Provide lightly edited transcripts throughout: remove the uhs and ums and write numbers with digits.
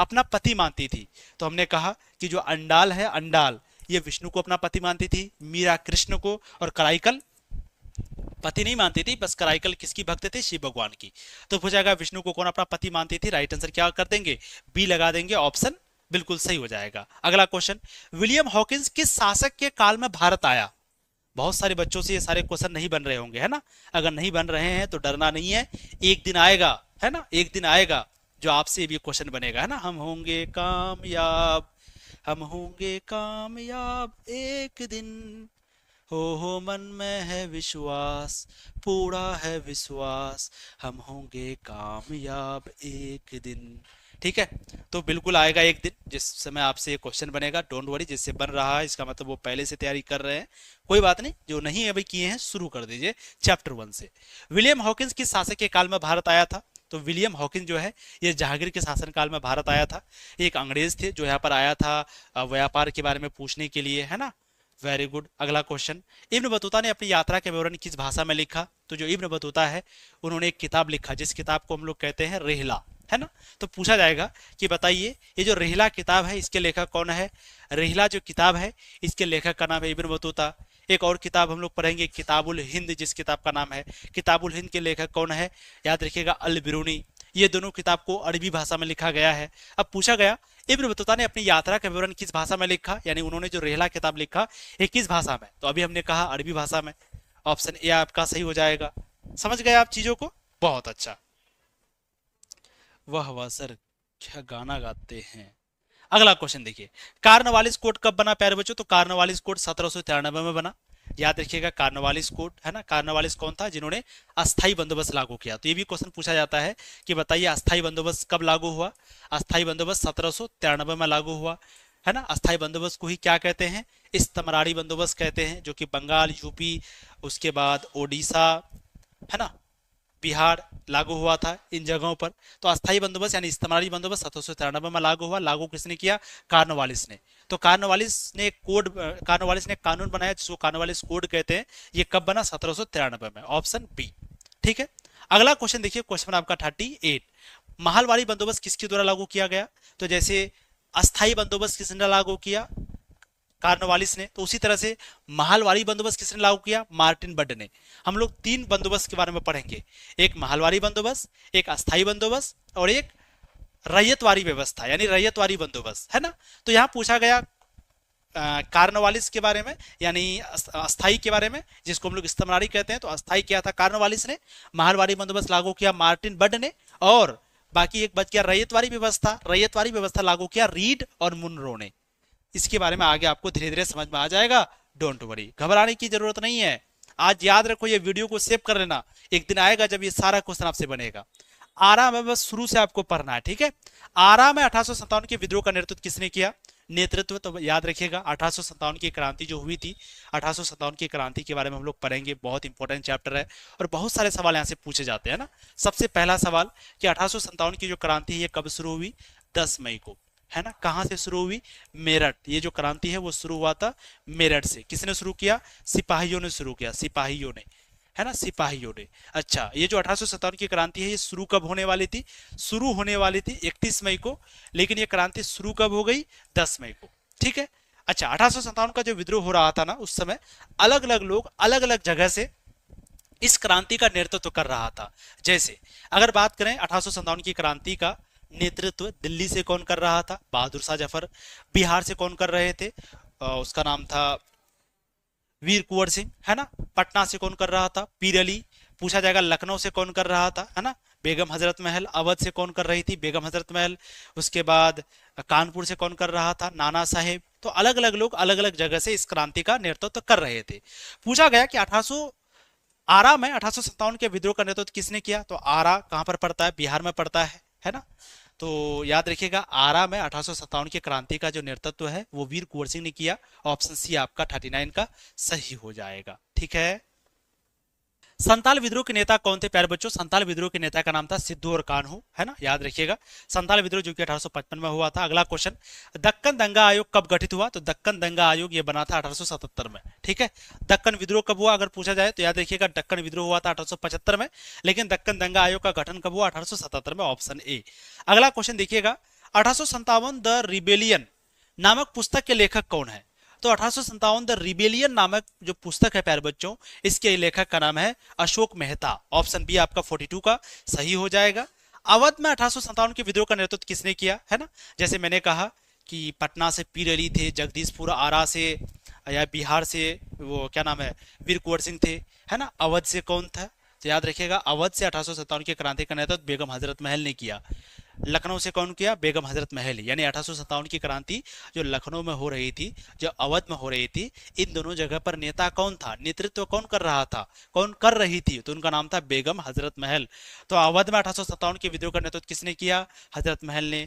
अपना पति मानती थी। तो हमने कहा कि जो अंडाल है, अंडाल ये विष्णु को अपना पति मानती थी, मीरा कृष्ण को, और कराइकल पति नहीं मानती थी, बस कराइकल किसकी भक्त थे? शिव भगवान की। तो पूछेगा विष्णु को कौन अपना पति मानती थी? राइट आंसर क्या कर देंगे? बी लगा देंगे, ऑप्शन बिल्कुल सही हो जाएगा। अगला क्वेश्चन, विलियम हॉकिंस किस शासक के काल में भारत आया? बहुत सारे बच्चों से ये सारे क्वेश्चन नहीं बन रहे होंगे, है ना? अगर नहीं बन रहे हैं तो डरना नहीं है, एक दिन आएगा, है ना, एक दिन आएगा जो आपसे भी क्वेश्चन बनेगा, है ना। हम होंगे कामयाब, हम होंगे कामयाब एक दिन, हो मन में है विश्वास, पूरा है विश्वास, हम होंगे कामयाब एक दिन। ठीक है, तो बिल्कुल आएगा एक दिन जिस समय आपसे ये क्वेश्चन बनेगा। डोंट वरी, जिससे बन रहा है इसका मतलब वो पहले से तैयारी कर रहे हैं। कोई बात नहीं, जो नहीं अभी किए हैं शुरू कर दीजिए चैप्टर 1 से। विलियम हॉकिंस किस शासक के काल में भारत आया था? तो विलियम हॉकिंस जो है ये जहांगीर के शासन काल में भारत आया था। एक अंग्रेज थे जो यहाँ पर आया था व्यापार के बारे में पूछने के लिए, है ना। Very good. अगला क्वेश्चन, इब्न बतूता ने अपनी यात्रा के विवरण किस भाषा में लिखा? तो जो इब्न बतूता है उन्होंने एक किताब लिखा जिस किताब को हम लोग कहते हैं रेहला, है ना। तो पूछा जाएगा कि बताइए ये जो रेहला किताब है इसके लेखक कौन है? रेहला जो किताब है इसके लेखक का नाम है इब्न बतूता। एक और किताब हम लोग पढ़ेंगे किताबुल हिंद, जिस किताब का नाम है किताबुल हिंद के लेखक कौन है? याद रखिएगा अल बिरूनी। ये दोनों किताब को अरबी भाषा में लिखा गया है। अब पूछा गया इब्न बतूता ने अपनी यात्रा का विवरण किस भाषा में लिखा, यानी उन्होंने जो रेहला किताब लिखा ये किस भाषा में? तो अभी हमने कहा अरबी भाषा में। ऑप्शन ए आपका सही हो जाएगा। समझ गए आप चीजों को? बहुत अच्छा। वाह वाह सर, क्या गाना गाते हैं। अगला क्वेश्चन देखिए, कार्नवालिस कोड कब बना प्यारे बच्चों? तो कार्नवालिस कोड 1793 में बना। याद रखिएगा कार्नवालिस कोड, है ना। कार्नवालिस कौन था? जिन्होंने अस्थाई बंदोबस्त लागू किया। तो ये भी क्वेश्चन पूछा जाता है कि बताइए अस्थाई बंदोबस्त कब लागू हुआ? अस्थाई बंदोबस्त 1793 में लागू हुआ, है ना। अस्थाई बंदोबस्त को ही क्या कहते हैं? इस्तमरारी बंदोबस्त कहते हैं, जो कि बंगाल, यूपी, उसके बाद ओडिशा, है ना, बिहार लागू हुआ था इन जगहों पर। तो अस्थाई बंदोबस्त यानी इस्तेमाली बंदोबस्त 1793 में लागू हुआ। लागू किसने किया? कार्नवालिस ने। तो कार्नवालिस ने कानून बनाया जिसको कार्नवालिस कोड कहते हैं। ये कब बना? 1793 में। Option B. ठीक है, अगला क्वेश्चन देखिए, क्वेश्चन आपका 38, महलवारी बंदोबस्त किसके द्वारा लागू किया गया? तो जैसे अस्थाई बंदोबस्त किसने लागू किया? कार्नवालिस ने। तो उसी तरह से महलवारी बंदोबस्त किसने लागू किया? मार्टिन बड ने। हम लोग 3 बंदोबस्त के बारे में पढ़ेंगे, एक महलवारी बंदोबस्त, एक अस्थाई बंदोबस्त और एक रैयतवारी व्यवस्था यानी रैयतवारी बंदोबस्त, है ना। तो यहां पूछा गया कार्नवालिस के बारे में यानी अस्थाई के बारे में, जिसको हम लोग इस्तेमारी कहते हैं। तो अस्थाई किया था कार्नवालिस ने, महलवारी बंदोबस्त लागू किया मार्टिन बड ने, और बाकी एक बच गया रैयतवारी व्यवस्था। रैयतवारी व्यवस्था लागू किया रीड और मुनरो ने। इसके बारे में आगे आपको धीरे धीरे समझ में आ जाएगा। डोंट वरी, घबराने की जरूरत नहीं है। आज याद रखो, ये वीडियो को सेव कर लेना, एक दिन आएगा जब ये सारा क्वेश्चन आपसे बनेगा। आरा में बस शुरू से आपको पढ़ना है, ठीक है। आरा में 1857 के विद्रोह का नेतृत्व किसने किया? नेतृत्व तो याद रखिएगा 1857 की क्रांति जो हुई थी, 1857 की क्रांति के बारे में हम लोग पढ़ेंगे। बहुत इंपॉर्टेंट चैप्टर है और बहुत सारे सवाल यहाँ से पूछे जाते हैं ना। सबसे पहला सवाल कि 1857 की जो क्रांति है ये कब शुरू हुई? 10 मई को, है ना। कहां से शुरू हुई? मेरठ। ये जो क्रांति है वो शुरू हुआ था मेरठ से। किसने शुरू किया? सिपाहियों ने शुरू किया, सिपाहियों ने, है ना, सिपाहियों ने। अच्छा, ये जो 1857 की क्रांति है ये शुरू कब होने वाली थी? शुरू होने वाली थी 31 मई को, लेकिन ये क्रांति शुरू कब हो गई? 10 मई को, ठीक है। अच्छा, 1857 का जो विद्रोह हो रहा था ना, उस समय अलग अलग लोग अलग अलग जगह से इस क्रांति का नेतृत्व कर रहा था। जैसे अगर बात करें 1857 की क्रांति का नेतृत्व दिल्ली से कौन कर रहा था? बहादुर शाह जफर। बिहार से कौन कर रहे थे? उसका नाम था वीर कुंवर सिंह, है ना। पटना से कौन कर रहा था? पीर अली। पूछा जाएगा लखनऊ से कौन कर रहा था, है ना, बेगम हजरत महल। अवध से कौन कर रही थी? बेगम हजरत महल। उसके बाद कानपुर से कौन कर रहा था? नाना साहेब। तो अलग अलग लोग अलग अलग जगह से इस क्रांति का नेतृत्व कर रहे थे। पूछा गया कि आरा में 1857 के विद्रोह का नेतृत्व किसने किया? तो आरा कहां पर पड़ता है? बिहार में पड़ता है ना। तो याद रखिएगा आरा में 1857 की क्रांति का जो नेतृत्व है वो वीर कुंवर सिंह ने किया। ऑप्शन सी आपका 39 का सही हो जाएगा, ठीक है। संताल विद्रोह के नेता कौन थे प्यारे बच्चों? संताल विद्रोह के नेता का नाम था सिद्धू और कान्हू, है ना, याद रखिएगा। संताल विद्रोह जो कि 1855 में हुआ था। अगला क्वेश्चन, दक्कन दंगा आयोग कब गठित हुआ? तो दक्कन दंगा आयोग ये बना था 1877 में, ठीक है। दक्कन विद्रोह कब हुआ अगर पूछा जाए तो याद रखिएगा दक्कन विद्रोह हुआ था 1875 में, लेकिन दक्कन दंगा आयोग का गठन कब हुआ? 1877 में। Option A. अगला क्वेश्चन देखिएगा, 1857 द रिबेलियन नामक पुस्तक के लेखक कौन है? तो 1857 द रिबेलियन नामक जो पुस्तक है प्यारे बच्चों, इसके लेखक का नाम है अशोक मेहता। ऑप्शन बी आपका 42 का सही हो जाएगा। अवध में 1857 के विद्रोह का नेतृत्व किसने किया है ना? जैसे मैंने कहा कि पटना से पीर अली थे, जगदीशपुर आरा से या बिहार से वो क्या नाम है वीर कुंवर सिंह थे, है ना? अवध से कौन था? तो याद रखिएगा, अवध से 1857 की क्रांति का नेतृत्व बेगम हजरत महल ने किया। लखनऊ से कौन किया? बेगम हजरत महल। यानी 1857 की क्रांति जो लखनऊ में हो रही थी, जो अवध में हो रही थी, इन दोनों जगह पर नेता कौन था, नेतृत्व कौन कर रहा था, कौन कर रही थी? तो उनका नाम था बेगम हजरत महल। तो अवध में 1857 के विद्रोह का नेतृत्व किसने किया? हजरत महल ने।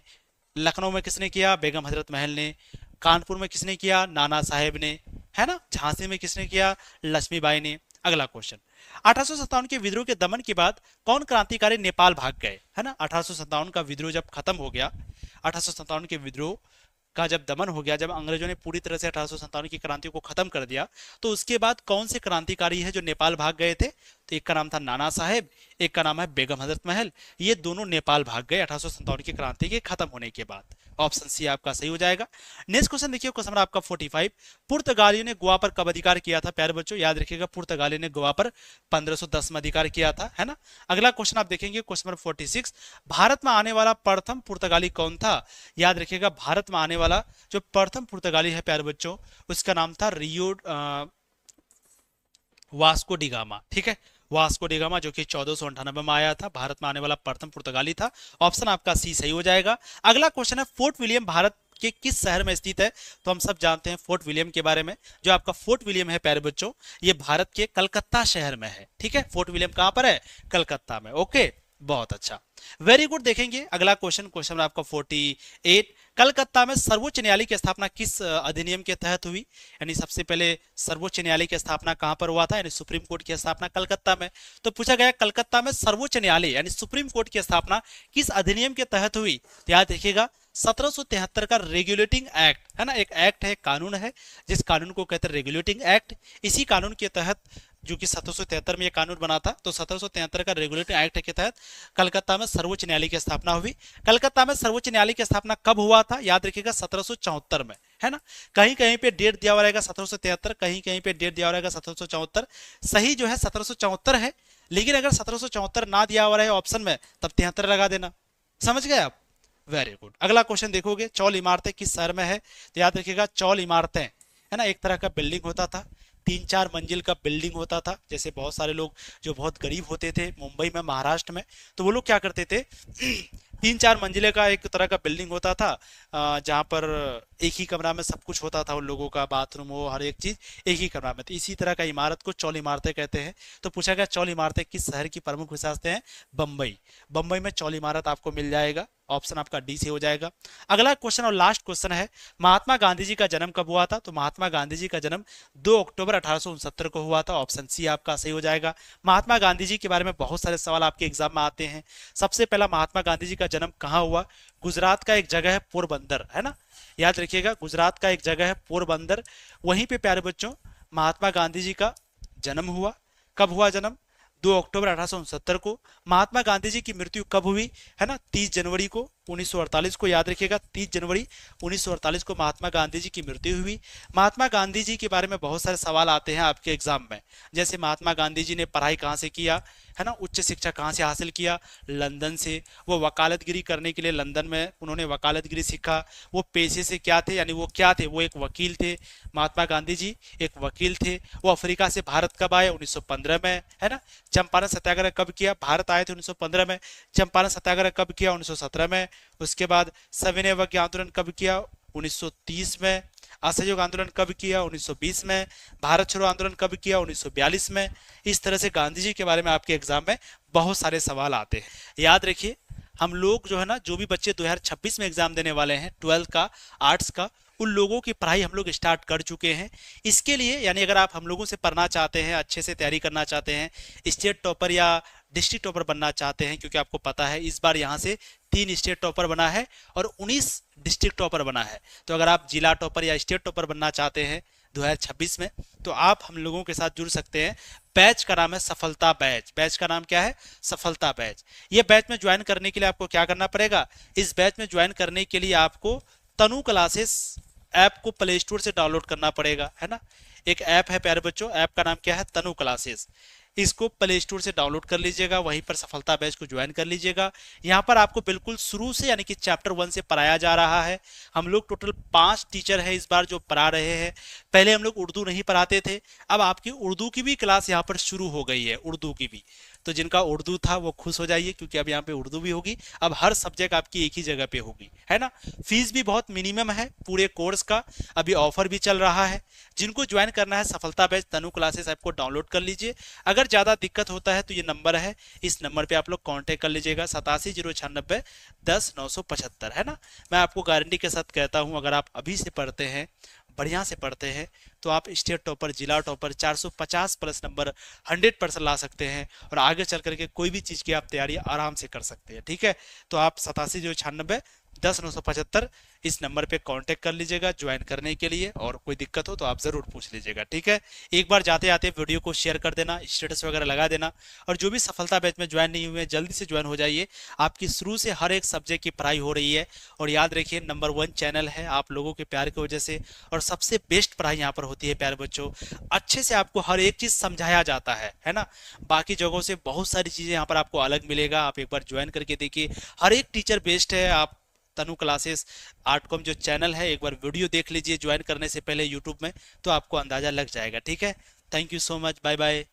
लखनऊ में किसने किया? बेगम हजरत महल ने। कानपुर में किसने किया? नाना साहेब ने, है ना? झांसी में किसने किया? लक्ष्मीबाई ने। अगला क्वेश्चन, 1857 के विद्रोह के दमन के बाद कौन क्रांतिकारी नेपाल भाग गए, है ना? 1857 का विद्रोह जब खत्म हो गया, 1857 के विद्रोह का जब दमन हो गया, जब अंग्रेजों ने पूरी तरह से 1857 की क्रांति को खत्म कर दिया, तो उसके बाद कौन से क्रांतिकारी है जो नेपाल भाग गए थे? तो एक का नाम था नाना साहेब, एक का नाम है बेगम हजरत महल। ये दोनों नेपाल भाग गए 1857 की क्रांति के खत्म होने के बाद। ऑप्शन सी आपका सही हो जाएगा। नेक्स्ट क्वेश्चन देखिए, क्वेश्चन नंबर आपका 45, पुर्तगालियों ने गोवा पर कब अधिकार किया था? प्यारे बच्चों याद रखिएगा, पुर्तगालियों ने गोवा पर 1510 में अधिकार किया था, है ना? अगला क्वेश्चन आप देखेंगे, क्वेश्चन नंबर 46, भारत में आने वाला प्रथम पुर्तगाली कौन था? याद रखिएगा, भारत में आने वाला जो प्रथम पुर्तगाली है प्यारे बच्चों, उसका नाम था वास्को डिगामा। ठीक है, वास्को डिगामा, जो कि 1498 में आया था, भारत में आने वाला प्रथम पुर्तगाली था। ऑप्शन आपका सी सही हो जाएगा। अगला क्वेश्चन है, फोर्ट विलियम भारत के किस शहर में स्थित है? तो हम सब जानते हैं फोर्ट विलियम के बारे में। जो आपका फोर्ट विलियम है प्यारे बच्चों, ये भारत के कलकत्ता शहर में है। ठीक है, फोर्ट विलियम कहां पर है? कलकत्ता में। ओके, बहुत अच्छा, वेरी गुड। देखेंगे अगला क्वेश्चन, क्वेश्चन आपका 48, कलकत्ता में सर्वोच्च न्यायालय की स्थापना किस अधिनियम के तहत हुई? यानी सबसे पहले सर्वोच्च न्यायालय की स्थापना कहां पर हुआ था? यानी सुप्रीम कोर्ट की स्थापना कलकत्ता में। तो पूछा गया कलकत्ता में सर्वोच्च न्यायालय यानी सुप्रीम कोर्ट की स्थापना किस अधिनियम के तहत हुई? तो याद रखिएगा, 1773 का रेगुलेटिंग एक्ट, है ना? एक एक्ट है, कानून है, जिस कानून को कहते हैं रेगुलेटिंग एक्ट। इसी कानून के तहत, जो कि 1773 में यह कानून बना था, तो 1773 का रेगुलेटिंग एक्ट के तहत कलकत्ता में सर्वोच्च न्यायालय की स्थापना हुई। कलकत्ता में सर्वोच्च न्यायालय की स्थापना कब हुआ था? याद रखिएगा, 1774 में, है ना? कहीं कहीं पे डेट दिया हुआ रहेगा 1773, कहीं कहीं पे डेट दिया हुआ रहेगा 1774। सही जो है 1774 है, लेकिन अगर 1774 ना दिया हुआ रहे ऑप्शन में, तब 73 लगा देना। समझ गए आप? Very good. अगला क्वेश्चन देखोगे, चौल इमारतें किस शहर में है? तो याद रखिएगा, चौल इमारतें, है ना, एक तरह का बिल्डिंग होता था, 3-4 मंजिल का बिल्डिंग होता था। जैसे बहुत सारे लोग जो बहुत गरीब होते थे मुंबई में, महाराष्ट्र में, तो वो लोग क्या करते थे 3-4 मंजिले का एक तरह का बिल्डिंग होता था, जहाँ पर एक ही कमरा में सब कुछ होता था, उन लोगों का बाथरूम हो, हर एक चीज एक ही कमरा में। तो इसी तरह का इमारत को चौल इमारतें कहते हैं। तो पूछा गया चौल इमारतें किस शहर की प्रमुख विशेषताएं हैं? बंबई। बंबई में चौल इमारत आपको मिल जाएगा। ऑप्शन आपका डी से हो जाएगा। अगला क्वेश्चन और लास्ट क्वेश्चन है, महात्मा गांधी जी का जन्म कब हुआ था? तो महात्मा गांधी जी का जन्म 2 अक्टूबर 1869 को हुआ था। ऑप्शन सी आपका सही हो जाएगा। महात्मा गांधी जी के बारे में बहुत सारे सवाल आपके एग्जाम में आते हैं। सबसे पहला, महात्मा गांधी जी का जन्म कहाँ हुआ? गुजरात का एक जगह है पोरबंदर, है ना? याद रखिएगा, गुजरात का एक जगह है पोरबंदर, वहीं पे प्यारे बच्चों महात्मा गांधी जी का जन्म हुआ। कब हुआ जन्म? 2 अक्टूबर 1869 को। महात्मा गांधी जी की मृत्यु कब हुई? है ना, 30 जनवरी को 1948 को। याद रखिएगा, 30 जनवरी 1948 को महात्मा गांधी जी की मृत्यु हुई। महात्मा गांधी जी के बारे में बहुत सारे सवाल आते हैं आपके एग्जाम में। जैसे महात्मा गांधी जी ने पढ़ाई कहाँ से किया, है ना, उच्च शिक्षा कहाँ से हासिल किया? लंदन से। वो वकालतगिरी करने के लिए लंदन में उन्होंने वकालतगिरी सीखा। वो पेशे से क्या थे, यानी वो क्या थे? वो एक वकील थे। महात्मा गांधी जी एक वकील थे। वो अफ्रीका से भारत कब आए? 1915 में, है ना? चंपारण सत्याग्रह कब किया? भारत आए थे 1915 में। चंपारण सत्याग्रह कब किया? 1917 में। उसके बाद सविनय अवज्ञा आंदोलन कब किया? 1930 में। असहयोग आंदोलन कब किया? 1920 में। भारत छोड़ो आंदोलन कब किया? 1942 में। इस तरह से गांधी जी के बारे में आपके एग्जाम में बहुत सारे सवाल आते हैं। याद रखिए, हम लोग जो है ना, जो भी बच्चे 2026 में एग्जाम देने वाले हैं 12th का, आर्ट्स का, उन लोगों की पढ़ाई हम लोग स्टार्ट कर चुके हैं। इसके लिए यानी अगर आप हम लोगों से पढ़ना चाहते हैं, अच्छे से तैयारी करना चाहते हैं, स्टेट टॉपर या डिस्ट्रिक्ट टॉपर बनना चाहते हैं, क्योंकि आपको पता है इस बार यहाँ से 3 स्टेट टॉपर बना है और 19 डिस्ट्रिक्ट टॉपर बना है। तो अगर आप जिला टॉपर या स्टेट टॉपर बनना चाहते हैं 2026 में। तो आप हम लोगों के साथ जुड़ सकते हैं। बैच का नाम है सफलता बैच। बैच का नाम क्या है? सफलता बैच। ये बैच में ज्वाइन करने के लिए आपको क्या करना पड़ेगा? इस बैच में ज्वाइन करने के लिए आपको तनु क्लासेस ऐप को प्ले स्टोर से डाउनलोड करना पड़ेगा, है ना। एक ऐप है प्यारे बच्चों, ऐप का नाम क्या है? तनु क्लासेस। इसको प्ले स्टोर से डाउनलोड कर लीजिएगा, वहीं पर सफलता बैच को ज्वाइन कर लीजिएगा। यहाँ पर आपको बिल्कुल शुरू से यानी कि चैप्टर 1 से पढ़ाया जा रहा है। हम लोग टोटल 5 टीचर हैं इस बार जो पढ़ा रहे हैं। पहले हम लोग उर्दू नहीं पढ़ाते थे, अब आपकी उर्दू की भी क्लास यहाँ पर शुरू हो गई है, उर्दू की भी। तो जिनका उर्दू था वो खुश हो जाइए, क्योंकि अब यहाँ पे उर्दू भी होगी। अब हर सब्जेक्ट आपकी एक ही जगह पे होगी, है ना। फीस भी बहुत मिनिमम है पूरे कोर्स का। अभी ऑफर भी चल रहा है। जिनको ज्वाइन करना है सफलता बैच तनु क्लासेस ऐप को डाउनलोड कर लीजिए। अगर ज़्यादा दिक्कत होता है तो ये नंबर है, इस नंबर पे आप लोग कांटेक्ट कर लीजिएगा, 8709 10 975, है ना। मैं आपको गारंटी के साथ कहता हूँ, अगर आप अभी से पढ़ते हैं, बढ़िया से पढ़ते हैं, तो आप स्टेट टॉपर, जिला टॉपर, 450 प्लस नंबर 100% ला सकते हैं। और आगे चल करके कोई भी चीज़ की आप तैयारी आराम से कर सकते हैं, ठीक है। तो आप 8709 10 975 इस नंबर पे कांटेक्ट कर लीजिएगा ज्वाइन करने के लिए। और कोई दिक्कत हो तो आप ज़रूर पूछ लीजिएगा, ठीक है। एक बार जाते आते वीडियो को शेयर कर देना, स्टेटस वगैरह लगा देना। और जो भी सफलता बैच में ज्वाइन नहीं हुए जल्दी से ज्वाइन हो जाइए। आपकी शुरू से हर एक सब्जेक्ट की पढ़ाई हो रही है। और याद रखिए, नंबर 1 चैनल है, आप लोगों के प्यार की वजह से। और सबसे बेस्ट पढ़ाई यहाँ पर होती है प्यारे बच्चों। अच्छे से आपको हर एक चीज़ समझाया जाता है ना। बाकी जगहों से बहुत सारी चीज़ें यहाँ पर आपको अलग मिलेगा। आप एक बार ज्वाइन करके देखिए, हर एक टीचर बेस्ट है। आप तनु क्लासेस आर्टकॉम जो चैनल है, एक बार वीडियो देख लीजिए ज्वाइन करने से पहले यूट्यूब में, तो आपको अंदाजा लग जाएगा, ठीक है। Thank you so much, bye bye.